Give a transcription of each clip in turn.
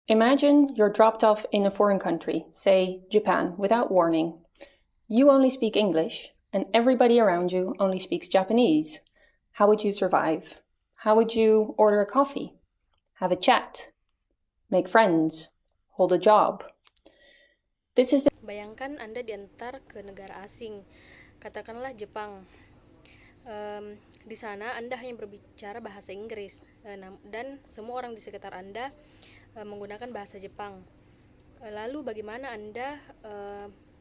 Imagine you're dropped off in a foreign country, say Japan, without warning. You only speak English, and everybody around you only speaks Japanese. How would you survive? How would you order a coffee? Have a chat? Make friends? Hold a job? Bayangkan Anda diantar ke negara asing, katakanlah Jepang. Di sana Anda hanya berbicara bahasa Inggris, dan semua orang di sekitar Anda menggunakan bahasa Jepang. Lalu bagaimana Anda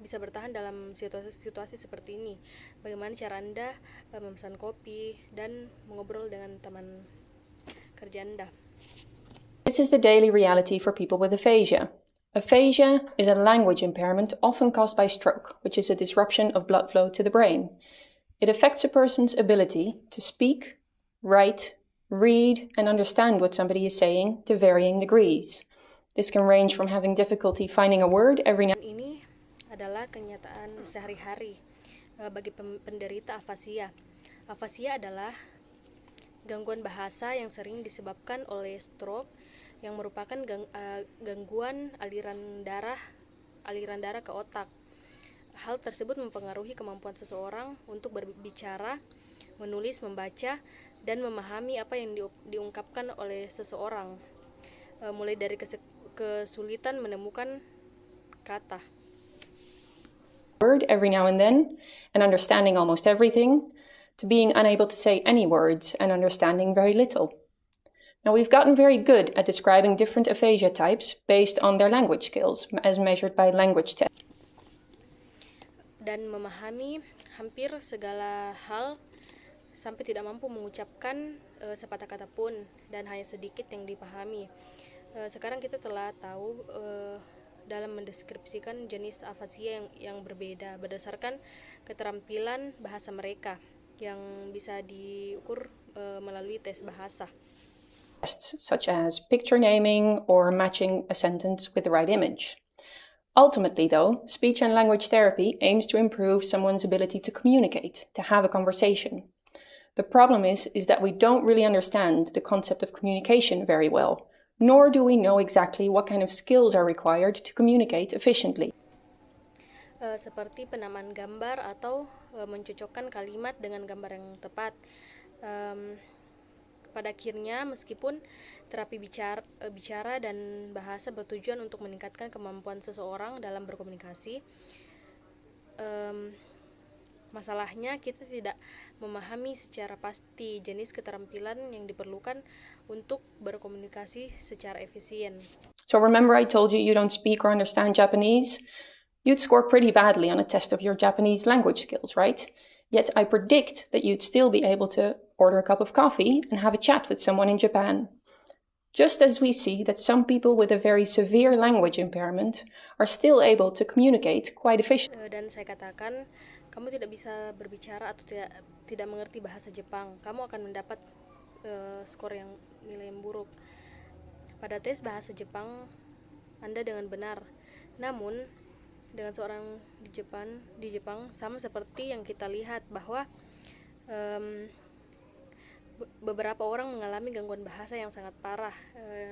bisa bertahan dalam situasi seperti ini? Bagaimana cara Anda memesan kopi dan mengobrol dengan teman kerja Anda? This is the daily reality for people with aphasia. Aphasia is a language impairment often caused by stroke, which is a disruption of blood flow to the brain. It affects a person's ability to speak, write, read, and understand what somebody is saying to varying degrees. This can range from having difficulty finding a word every now. Ini adalah kenyataan sehari-hari bagi penderita afasia. Afasia adalah gangguan bahasa yang sering disebabkan oleh stroke, yang merupakan gangguan aliran darah ke otak. Hal tersebut mempengaruhi kemampuan seseorang untuk berbicara, menulis, membaca, dan memahami apa yang diungkapkan oleh seseorang, mulai dari kesulitan menemukan kata. Word every now and then, and understanding almost everything, to being unable to say any words and understanding very little. Now, we've gotten very good at describing different aphasia types based on their language skills, as measured by language tests. Dan memahami hampir segala hal sampai tidak mampu mengucapkan sepatah kata pun, dan hanya sedikit yang dipahami. Sekarang kita telah tahu dalam mendeskripsikan jenis afasia yang berbeda berdasarkan keterampilan bahasa mereka yang bisa diukur melalui tes bahasa. Such as picture naming or matching a sentence with the right image. Ultimately, though, speech and language therapy aims to improve someone's ability to communicate, to have a conversation. The problem is that we don't really understand the concept of communication very well, nor do we know exactly what kind of skills are required to communicate efficiently. Seperti penamaan gambar atau mencocokkan kalimat dengan gambar yang tepat. Pada akhirnya, meskipun terapi bicara dan bahasa bertujuan untuk meningkatkan kemampuan seseorang dalam berkomunikasi, masalahnya kita tidak memahami secara pasti jenis keterampilan yang diperlukan untuk berkomunikasi secara efisien. So remember I told you don't speak or understand Japanese? You'd score pretty badly on a test of your Japanese language skills, right? Yet I predict that you'd still be able to order a cup of coffee and have a chat with someone in Japan. Just as we see that some people with a very severe language impairment are still able to communicate quite efficiently. Dan saya katakan, kamu tidak bisa berbicara atau tidak mengerti bahasa Jepang, kamu akan mendapat skor nilai yang buruk. Pada tes bahasa Jepang, Anda dengan benar. Namun, dengan seorang di Jepang sama seperti yang kita lihat bahwa beberapa orang mengalami gangguan bahasa yang sangat parah,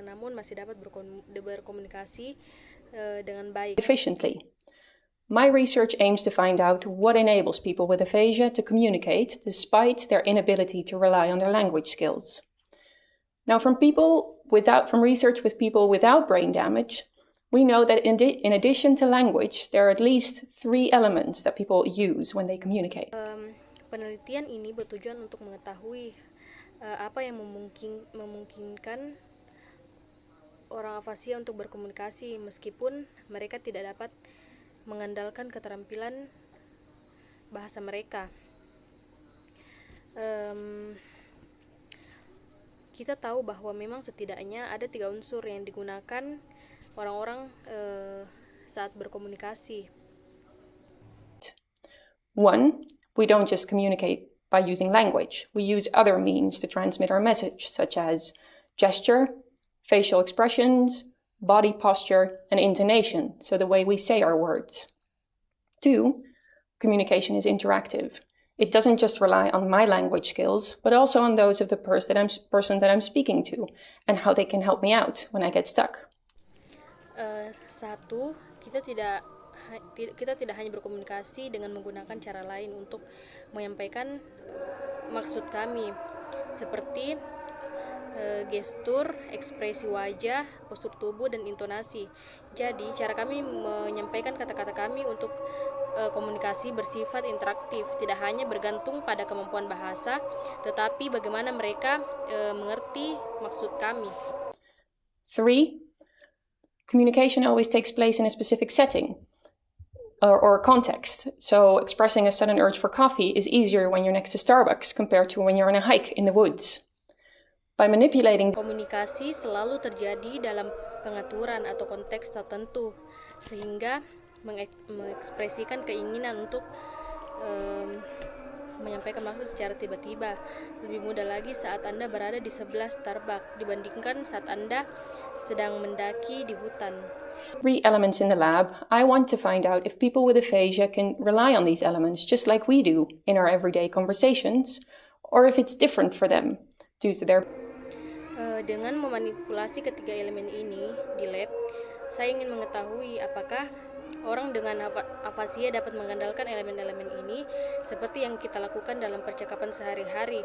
namun masih dapat berkomunikasi dengan baik. Efficiently. My research aims to find out what enables people with aphasia to communicate despite their inability to rely on their language skills. Now, from research with people without brain damage, we know that in addition to language, there are at least 3 elements that people use when they communicate. Penelitian ini bertujuan untuk mengetahui apa yang memungkinkan orang afasia untuk berkomunikasi meskipun mereka tidak dapat mengandalkan keterampilan bahasa mereka. Kita tahu bahwa memang setidaknya ada 3 unsur yang digunakan orang-orang saat berkomunikasi. 1, we don't just communicate by using language. We use other means to transmit our message, such as gesture, facial expressions, body posture, and intonation, so the way we say our words. 2, communication is interactive. It doesn't just rely on my language skills, but also on those of the person that I'm speaking to, and how they can help me out when I get stuck. Satu, kita tidak hanya berkomunikasi dengan menggunakan cara lain untuk menyampaikan maksud kami, seperti gestur, ekspresi wajah, postur tubuh, dan intonasi. Jadi, cara kami menyampaikan kata-kata kami untuk komunikasi bersifat interaktif, tidak hanya bergantung pada kemampuan bahasa, tetapi bagaimana mereka mengerti maksud kami. 3. Communication always takes place in a specific setting or context. So expressing a sudden urge for coffee is easier when you're next to Starbucks compared to when you're on a hike in the woods. By manipulating Komunikasi selalu terjadi dalam pengaturan atau konteks tertentu, sehingga mengekspresikan keinginan untuk menyampaikan maksud secara tiba-tiba lebih mudah lagi saat Anda berada di sebelah Starbucks dibandingkan saat Anda sedang mendaki di hutan. 3 elements in the lab, I want to find out if people with aphasia can rely on these elements just like we do in our everyday conversations, or if it's different for them due to their... Dengan memanipulasi ketiga elemen ini di lab, saya ingin mengetahui apakah orang dengan afasia dapat mengandalkan elemen-elemen ini seperti yang kita lakukan dalam percakapan sehari-hari,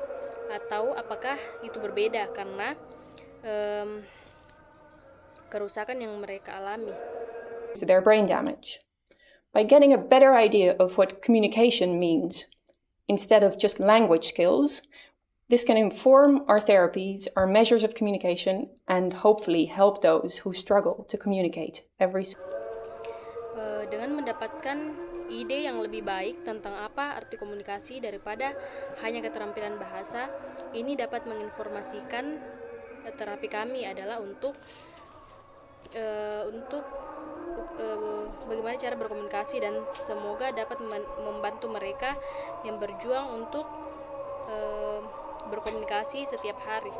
atau apakah itu berbeda karena kerusakan yang mereka alami. To their brain damage. By getting a better idea of what communication means, instead of just language skills, this can inform our therapies, our measures of communication, and hopefully help those who struggle to communicate Dengan mendapatkan ide yang lebih baik tentang apa arti komunikasi daripada hanya keterampilan bahasa, ini dapat menginformasikan terapi kami adalah untuk bagaimana cara berkomunikasi, dan semoga dapat membantu mereka yang berjuang untuk berkomunikasi setiap hari.